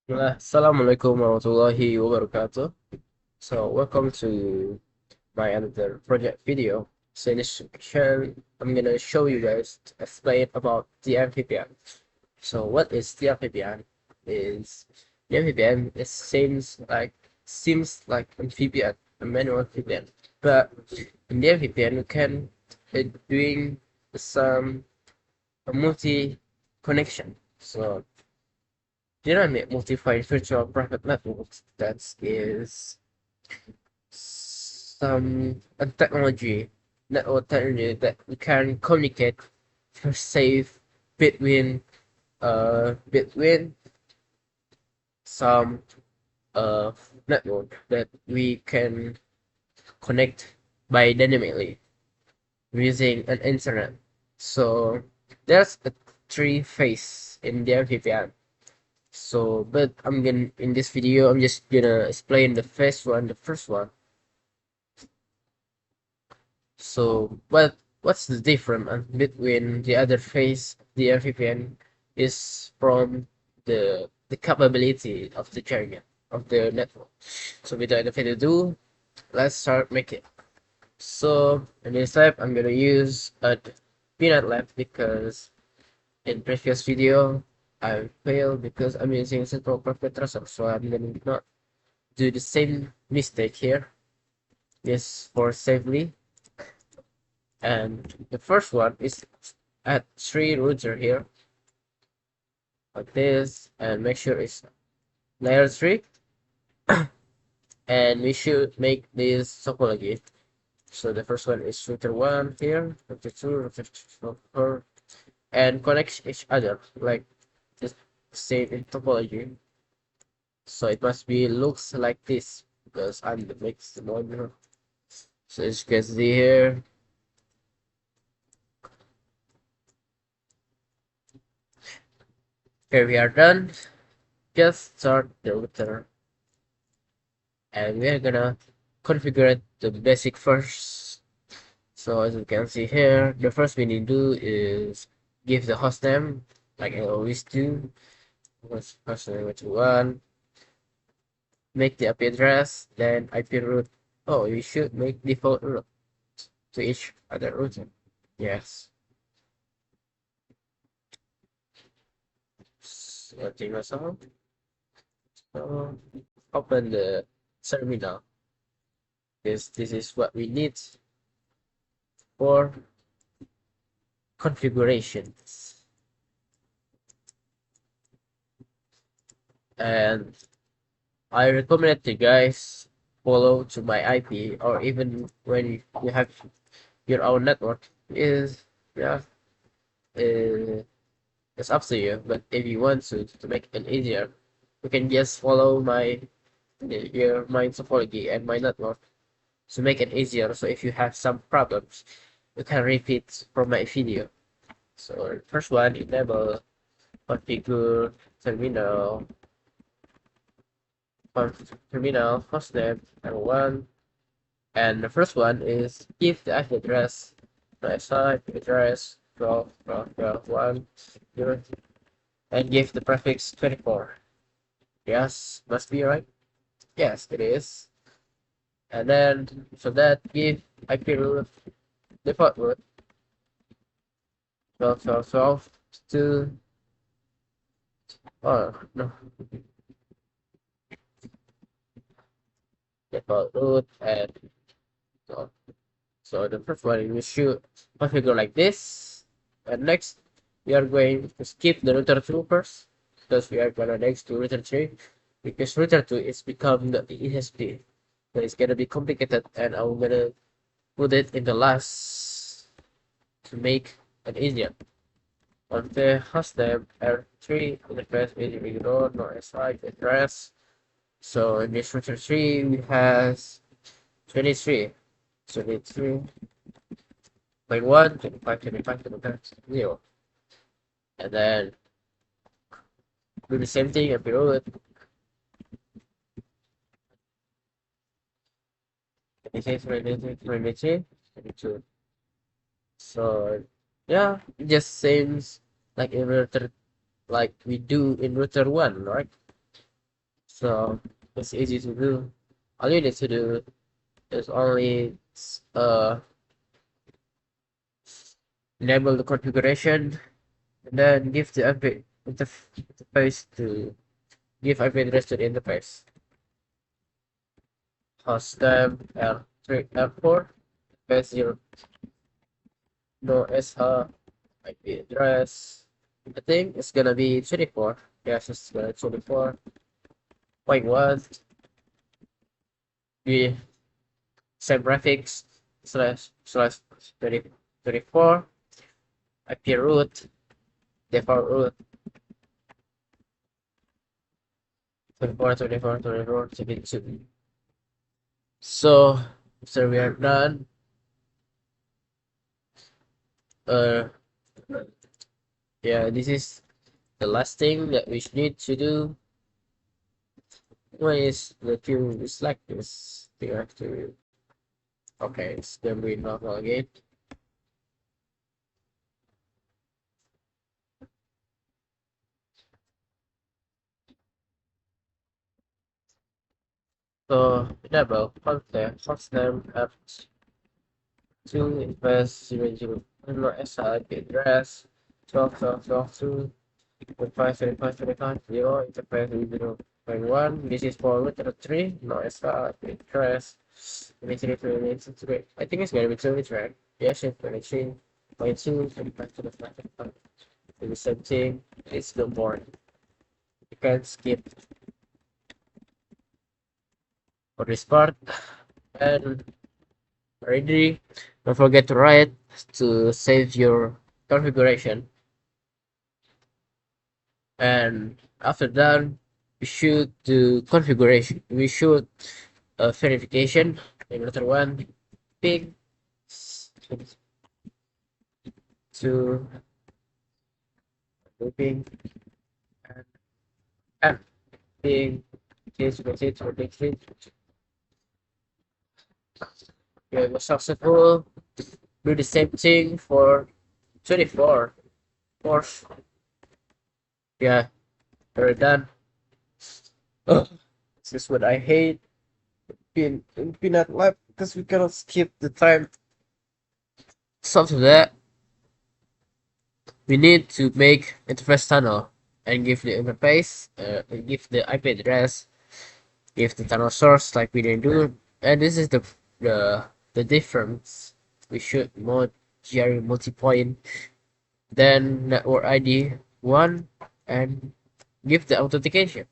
Assalamualaikum warahmatullahi wabarakatuh. So welcome to my another project video. So in this section, I'm gonna show you guys to explain about DMVPN. So what is DMVPN? Is DMVPN it seems like a VPN, a manual VPN, but in DMVPN you can doing some a multi connection. So dynamic multi-file virtual private networks that is some technology network technology that we can communicate for safe between between some uh network that we can connect by dynamically using an internet. So there's a three phase in the VPN. So, but in this video, I'm just gonna explain the first one. So, what's the difference between the other phase, the VPN, is from the capability of the jargon of the network. So, without any further ado, let's start making. So, in this step, I'm gonna use a peanut lab because in previous video I failed because I'm using central profit tracer, so I'm gonna not do the same mistake here. This for safely. And the first one is add three router here like this and make sure it's layer 3 and we should make this topology. So the first one is router 1 here, router 2, router 4 and connect each other like just same in topology. So it must be looks like this because I'm the mix model. So as you can see here, here we are done. Just start the router and we're gonna configure the basic first. So as you can see here, the first we need to do is give the host name like I always do. Host name to one, make the IP address, then IP route. Oh, you should make default route to each other router. Yes. Setting us out. So open the terminal. This is what we need for configurations. And I recommend you guys follow to my IP or even when you have your own network is yeah uh, it's up to you. But if you want to make it easier, you can just follow my topology and my network to make it easier. So if you have some problems, you can repeat from my video. So first one, enable configure terminal terminal hostname and one. And the first one is give the IP address, my site address 12, 12, 12, 1, 0, and give the prefix 24. Yes, must be right. Yes, it is. And then so that give IP route default route 12, 12, 12 to oh no default route and so, so the first one we should configure like this. And next we are going to skip the router 2 first because we are gonna next to router 3 because router 2 is become the ESP. So it's gonna be complicated and I'm gonna put it in the last to make an easier. On the hostname R3 interface we ignore no SI address. So in this router 3 we has 23. 23.1, 25, 25, 25, 0. And then do the same thing and below it 26, 23, 23, 22. So yeah, it just seems like in router like we do in router 1, right? So it's easy to do. All you need to do is only uh enable the configuration and then give the interface to give IP address to the interface. Hostem L3 L4 base 0 no SH IP address. I think it's gonna be 24. Yes, it's gonna be 24.1 the same graphics slash 24 IP root default root 24 72. So after we are done, uh yeah, this is the last thing that we need to do. One is the queue is like this. You have to okay, it's gonna be normal again. So enable hostem app 2 invest 00 SIP address 12.12.12.2 25.25.25 0 interface 0.1. This is for router 3 no SIP address 23. I think it's gonna be 2 right? Yes, it's 23.2 25.25. The same thing. It's no more. You can skip for this part and ready. Don't forget to write to save your configuration. And after that, we should do configuration. We should verification. Another one, ping to ping and ping. Case message or dictate. Yeah, it was successful. Do the same thing for 24. Fourth. Yeah, we're done. Ugh, this is what I hate. Being in Peanut Lab because we cannot skip the time. So after that, we need to make interface tunnel and give the interface, give the IP address, give the tunnel source like we didn't do. And this is the difference. We should mod GRE multi-point, then network ID 1 and give the authentication.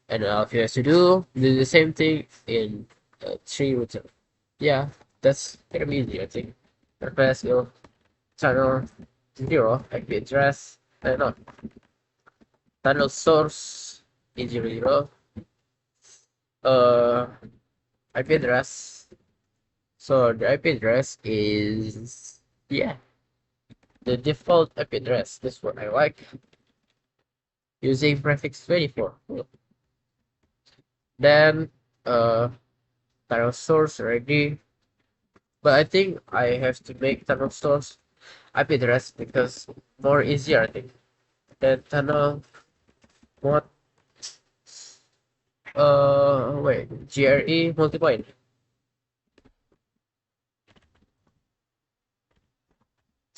And all you have to do the same thing in 3 router. Yeah, that's gonna be easy, I think. Interface will channel 0 IP address, no, tunnel source is 0, uh, IP address. So the IP address is, yeah, the default IP address. This one I like. Using prefix 24. Then, tunnel source ready. But I think I have to make tunnel source IP address because more easier, I think. Then tunnel mod, wait, GRE multipoint.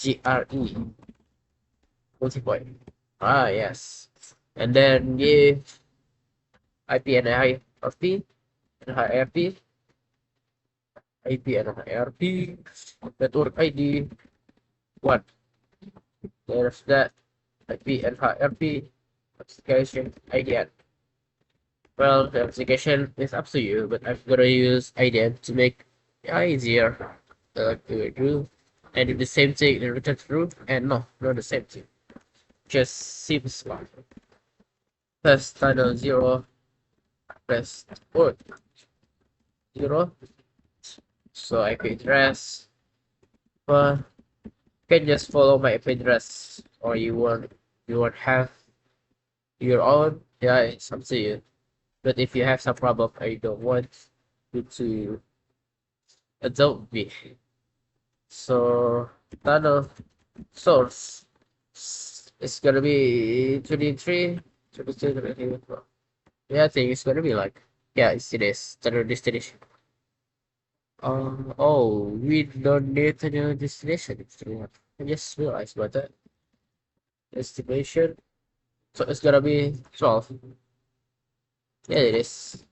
GRE multipoint. Ah, yes. And then give IP and IRP and IRP, IP and IRP, network ID 1. There's that IP and IRP application IDN. Well, the application is up to you, but I'm gonna use IDN to make it easier to do and do the same thing in return through, and no, not the same thing. Just seems like press tunnel 0, press port 0. So IP address, but you can just follow my IP address, or you won't have your own. Yeah, it's up to you. But if you have some problem, I don't want you to adopt me. So tunnel source is gonna be 23, 22, 23. Yeah, I think it's gonna be like, yeah, it's this standard destination. Oh, we don't need a new destination. It's true. I just realized about that. Destination. So it's gonna be 12. Yeah, it is.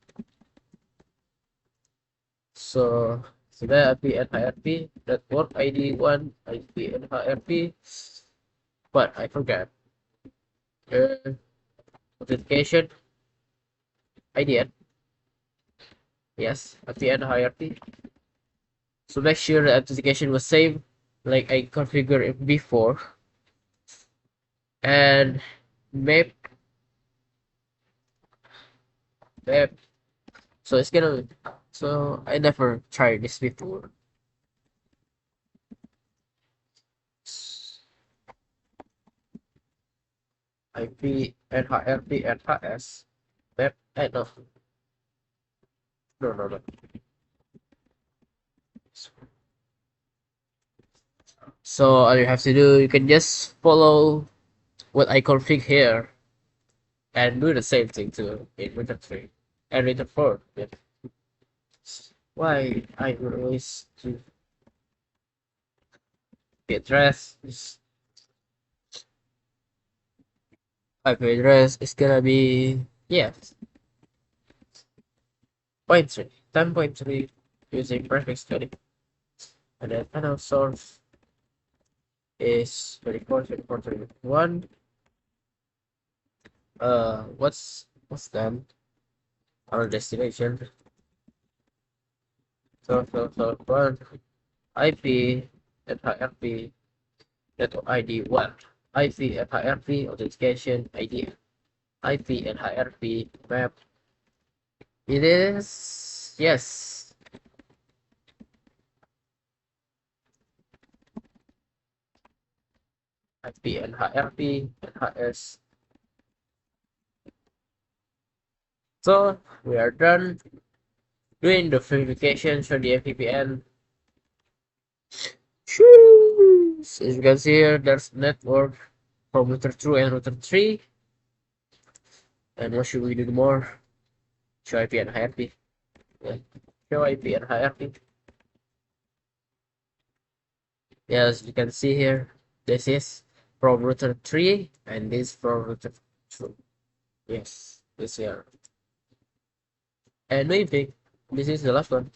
So that IP and HRP, network ID 1, IP and HRP. But I forgot. Uh, authentication, IDN. Yes, IP and HRP. So make sure the authentication was saved like I configured it before. And map, map. So it's gonna, so I never tried this before. IP, NHRP, NHS, map, no, no. So all you have to do, you can just follow what I config here and do the same thing to in Winter 3 and Winter 4. Yeah. Why I always do the address is IP address is gonna be, yeah, 0.3, 10.3 using prefix 20. And then panel source is 24, 24, 21. What's then our destination? So one IP and HRP network ID 1. IP and HRP authentication ID. IP and HRP map. It is, yes. IP and HRP and HS. So we are done doing the verification for the DMVPN. So as you can see here, there's network from router 2 and router 3. And what should we do more? Show IP and HRP. Yeah. Show IP and HRP. Yes, you can see here, this is from router 3 and this from router 2. Yes, this here. And maybe this is the last one.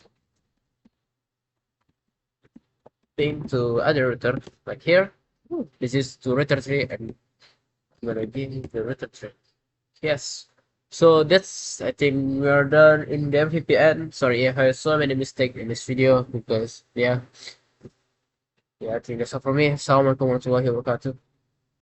Ping to other router, like here. This is to router 3 and I'm gonna be the router 3. Yes. So that's, I think we are done in the VPN. Sorry if I have so many mistakes in this video because yeah. Yeah, I think that's all for me. Assalamualaikum warahmatullahi wabarakatuh.